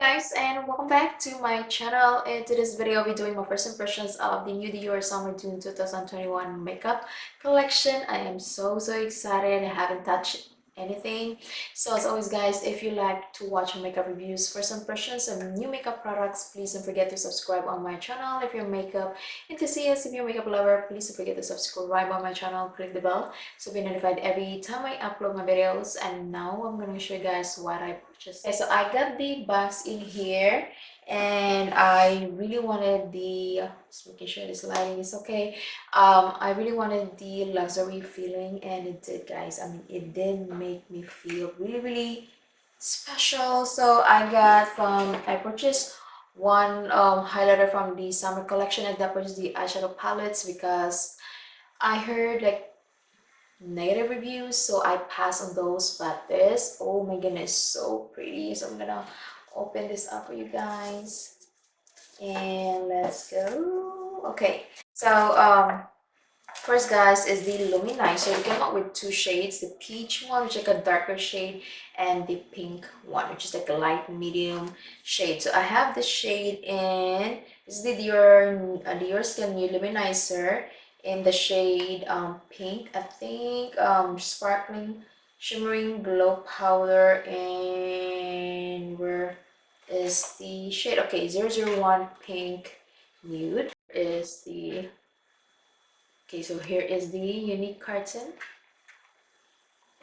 Guys, and welcome back to my channel. In today's video I'll be doing my first impressions of the new Dior Summer Dune 2021 makeup collection. I am so excited. I haven't touched anything. So as always guys, if you like to watch makeup reviews, first impressions of new makeup products, please don't forget to subscribe on my channel. If you're a makeup enthusiast, if you're a makeup lover, please don't forget to subscribe on my channel, click the bell so be notified every time I upload my videos. And now I'm gonna show you guys what I purchased. Okay, so I got the box in here and I really wanted the just making sure this lighting is okay. I really wanted the luxury feeling, and it did, guys. I mean, it did make me feel really special. So I purchased one highlighter from the summer collection, and that was the eyeshadow palettes because I heard like negative reviews, so I passed on those. But this, oh my goodness, so pretty. So I'm gonna open this up for you guys and let's go. Okay, so first guys is the Luminizer. We came up with two shades, the peach one which is like a darker shade and the pink one which is like a light medium shade. So I have the shade in, this is the Dior Skin New Luminizer in the shade pink, I think, sparkling shimmering glow powder. And where is the shade? Okay, 001 pink nude is the, okay, so here is the unique carton.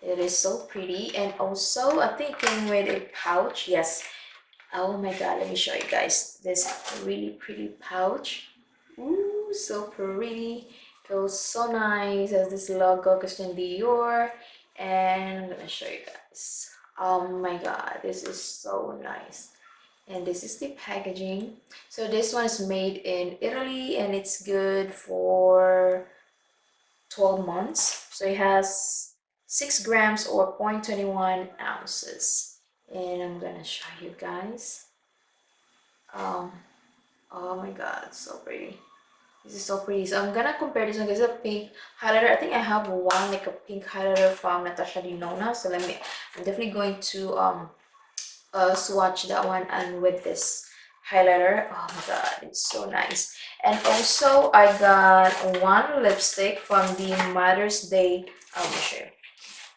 It is so pretty, and also I think came with a pouch. Yes. Oh my god, let me show you guys this really pretty pouch. Ooh, so pretty. Feels so nice. Has this logo Christian Dior, and I'm gonna show you guys. Oh my god, this is so nice. And this is the packaging. So this one is made in Italy and it's good for 12 months. So it has 6 grams or 0.21 ounces. And I'm gonna show you guys. Oh my god, so pretty. This is so pretty. So I'm gonna compare this one. This is a pink highlighter. I think I have one like a pink highlighter from Natasha Denona. So I'm definitely going to swatch that one and with this highlighter. Oh my god, it's so nice. And also I got one lipstick from the Mother's Day, I'll show you,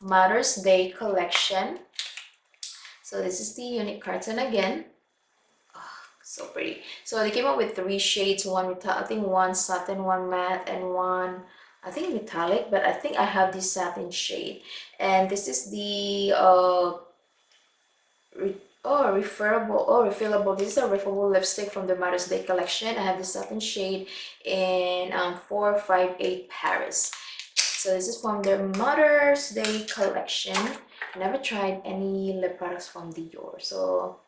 Mother's Day collection. So this is the unique carton again. Oh, so pretty. So they came up with 3 shades, one I think one satin, one matte, and one I think metallic, but I think I have the satin shade. And this is the refillable. This is a refillable lipstick from the Mother's Day collection. I have the satin shade in 458 Paris. So this is from their Mother's Day collection. I never tried any lip products from Dior, so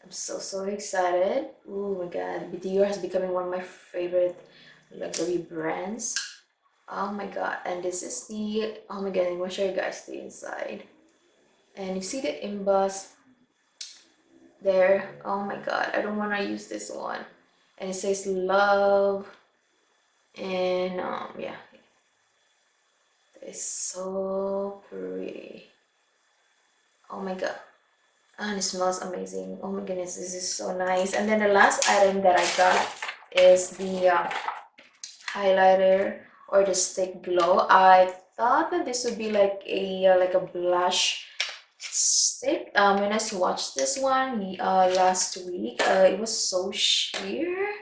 I'm so excited. Oh my god, Dior has becoming one of my favorite luxury brands. Oh my god. And this is the, oh my god, I'm gonna show you guys the inside. And you see the emboss there. Oh my god, I don't want to use this one. And it says love. And yeah, it's so pretty. Oh my god, and it smells amazing. Oh my goodness, this is so nice. And then the last item that I got is the highlighter or the stick glow. I thought that this would be like a blush stick. When I swatched this one last week, it was so sheer.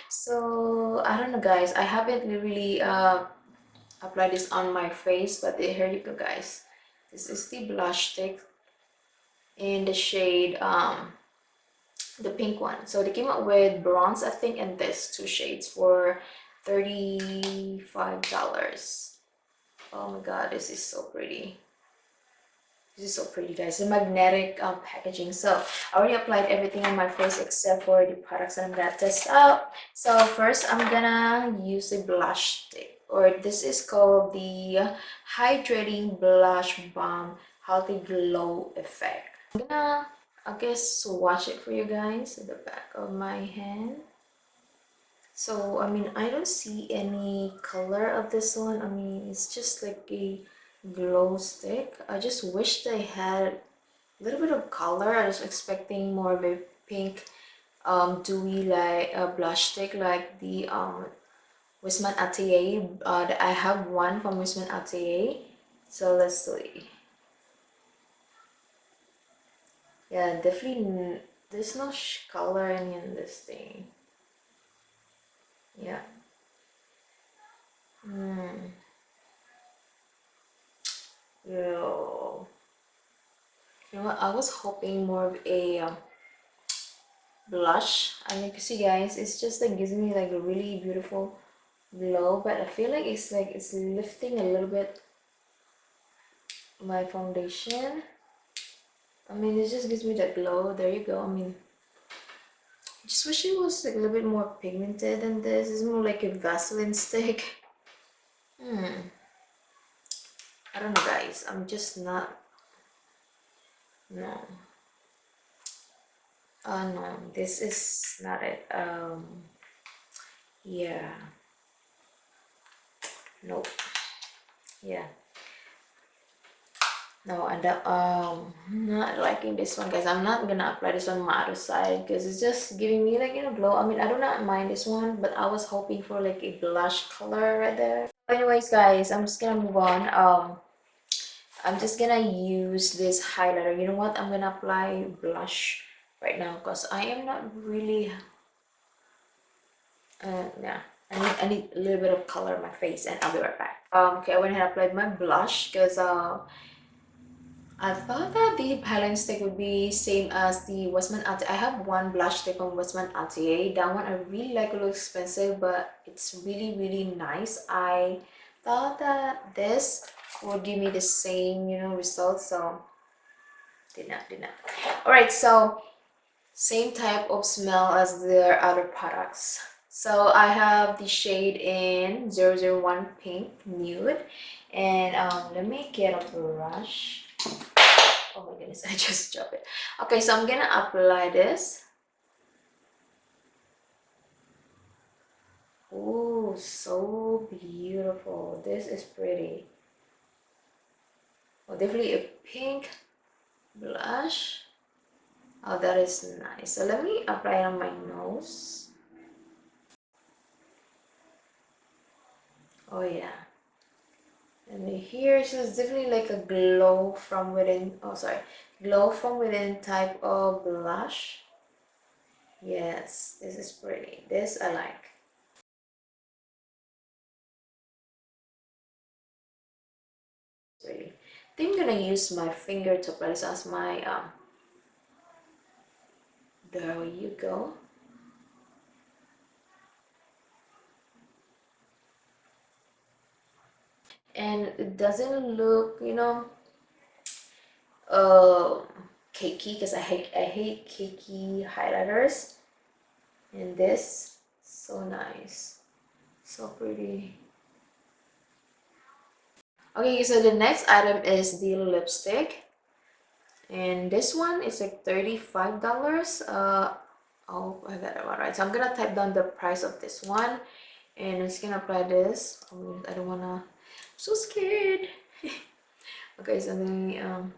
So I don't know guys, I haven't really applied this on my face, but here you go guys. This is the blush stick in the shade the pink one. So they came out with bronze, I think, and this 2 shades for $35. Oh my god, this is so pretty. This is so pretty guys. The magnetic packaging. So I already applied everything on my face except for the products that I'm gonna test out. So first I'm gonna use a blush stick, or this is called the hydrating blush balm healthy glow effect. I'm gonna, I guess, swatch it for you guys at the back of my hand. So I mean, I don't see any color of this one. I mean, it's just like a glow stick. I just wish they had a little bit of color. I was expecting more of a pink dewy like blush stick like the Wisman Atelier. I have one from Wisman Atelier, so let's see. Yeah, definitely there's no coloring in this thing. Yeah. Yo. You know what? I was hoping more of a blush. I mean, you see, guys, it's just like gives me like a really beautiful glow, but I feel like it's lifting a little bit my foundation. I mean, it just gives me that glow. There you go. I mean, I just wish it was like a little bit more pigmented than this. It's more like a Vaseline stick. I don't know, guys. I'm just not. No. No, this is not it. Yeah. Nope. Yeah. No, and not liking this one, guys. I'm not gonna apply this on my other side because it's just giving me like, you know, glow. I mean, I do not mind this one, but I was hoping for like a blush color right there. Anyways, guys, I'm just gonna move on. I'm just gonna use this highlighter. You know what? I'm gonna apply blush right now because I am not really yeah. I need a little bit of color in my face and I'll be right back. Okay, I went ahead and applied my blush because I thought that the highlighting stick would be same as the Westman Atelier. I have one blush stick from Westman Atelier. That one I really like. It looks expensive, but it's really, really nice. I thought that this would give me the same, you know, results. So did not. All right, so same type of smell as their other products. So I have the shade in 001 Pink Nude, and let me get a brush. Oh my goodness, I just dropped it. Okay, so I'm gonna apply this. Oh, so beautiful. This is pretty. Oh, definitely a pink blush. Oh, that is nice. So let me apply it on my nose. Oh yeah. And here it's just definitely like a glow from within. Oh, sorry. Glow from within type of blush. Yes, this is pretty. This I like. Really. I think I'm gonna use my finger to apply this as my there you go. And it doesn't look, you know, uh, cakey because I hate cakey highlighters. And this, so nice, so pretty. Okay, so the next item is the lipstick, and this one is like $35. Oh, I got it one right. So I'm gonna type down the price of this one, and I'm just gonna apply this. I don't wanna. I'm so scared. Okay, so then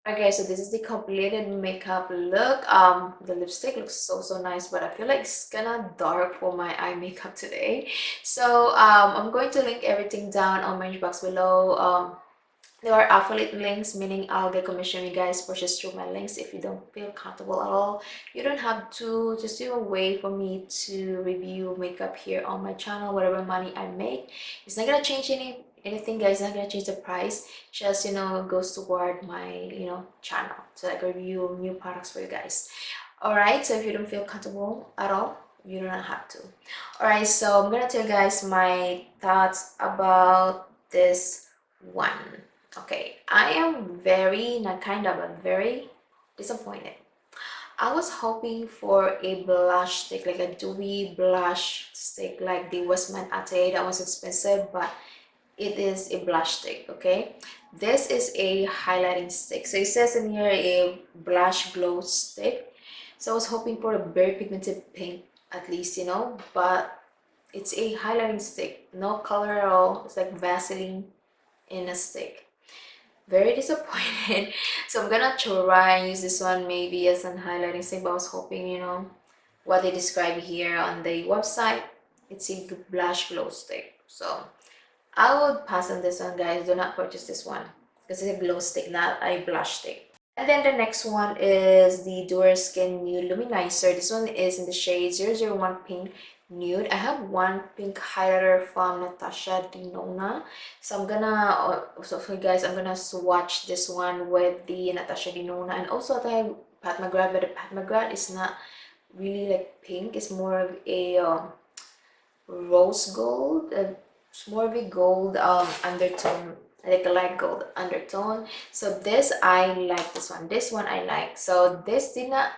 okay, so this is the completed makeup look. The lipstick looks so nice, but I feel like it's kinda dark for my eye makeup today. So I'm going to link everything down on my box below. There are affiliate links, meaning I'll get commission you guys purchase through my links. If you don't feel comfortable at all, you don't have to. Just do a way for me to review makeup here on my channel. Whatever money I make, it's not gonna change anything, guys. It's not gonna change the price. Just, you know, goes toward my, you know, channel to like review new products for you guys. All right, so if you don't feel comfortable at all, you don't have to. All right, so I'm gonna tell you guys my thoughts about this one. Okay, I am very, not kind of, but very disappointed. I was hoping for a blush stick, like a dewy blush stick, like the Westman Ate. That was expensive, but it is a blush stick. Okay, this is a highlighting stick. So it says in here a blush glow stick. So I was hoping for a very pigmented pink at least, you know, but it's a highlighting stick, no color at all. It's like Vaseline in a stick. Very disappointed. So I'm gonna try and use this one maybe as an highlighting stick, but I was hoping, you know, what they describe here on the website, it's a blush glow stick. So I would pass on this one, guys. Do not purchase this one because it's a glow stick, not a blush stick. And then the next one is the Dior Skin Nude Luminizer. This one is in the shade 001 Pink Nude. I have one pink highlighter from Natasha Denona. So I'm gonna, so for you guys, I'm gonna swatch this one with the Natasha Denona and also the Pat McGrath, but the Pat McGrath is not really like pink. It's more of a rose gold. It's more of a gold undertone, like a light gold undertone. So this, I like this one. This one I like. So this did not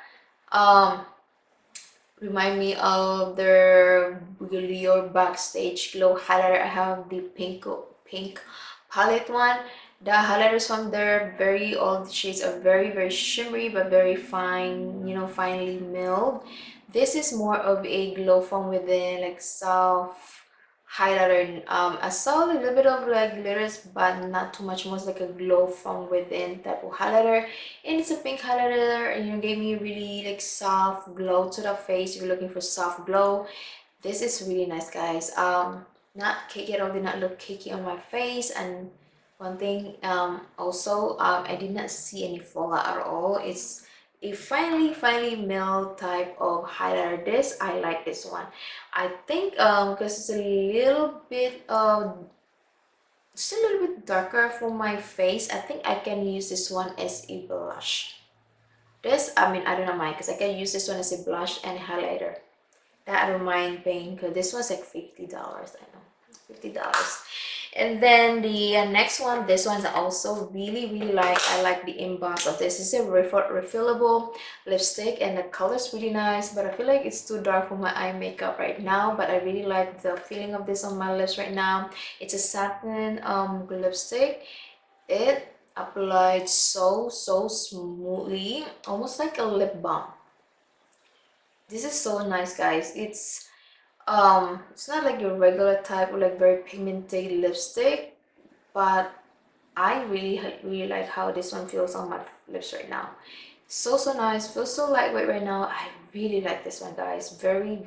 remind me of their Dior Backstage Glow highlighter. I have the pink palette one. The highlighters from their very old shades are very shimmery but very fine, you know, finely milled. This is more of a glow from within, like soft highlighter. I saw a little bit of like glitters, but not too much. More like a glow from within type of highlighter, and it's a pink highlighter, and you know, gave me really like soft glow to the face. If you're looking for soft glow, this is really nice, guys. Not cakey at all. Did not look cakey on my face. And one thing, also, I did not see any fallout at all. It's a finely milled type of highlighter. This, I like this one. I think because it's a little bit just a little bit darker for my face, I think I can use this one as a blush. This, I mean, I don't mind because I can use this one as a blush and highlighter. That I don't mind paying because this one's like $50. I know, $50. And then the next one, this one's also really like. I like the emboss of this. It's a refillable lipstick and the color's really nice, but I feel like it's too dark for my eye makeup right now. But I really like the feeling of this on my lips right now. It's a satin lipstick. It applied so smoothly, almost like a lip balm. This is so nice, guys. It's not like your regular type of like very pigmented lipstick, but I really like how this one feels on my lips right now. So nice, feels so lightweight right now. I really like this one, guys. Very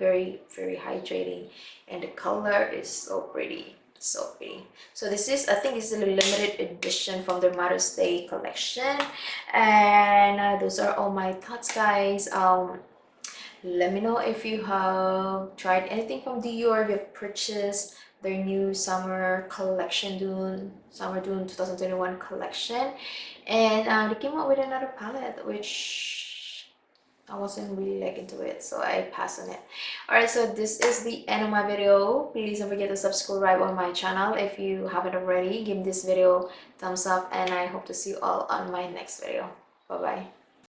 hydrating, and the color is so pretty, so pretty. So this is, I think it's a limited edition from their Mother's Day collection. And those are all my thoughts, guys. Let me know if you have tried anything from Dior, if you've purchased their new summer collection, Summer Dune 2021 collection. And they came out with another palette, which I wasn't really like into it, so I passed on it. Alright, so this is the end of my video. Please don't forget to subscribe on my channel if you haven't already. Give this video thumbs up, and I hope to see you all on my next video. Bye bye.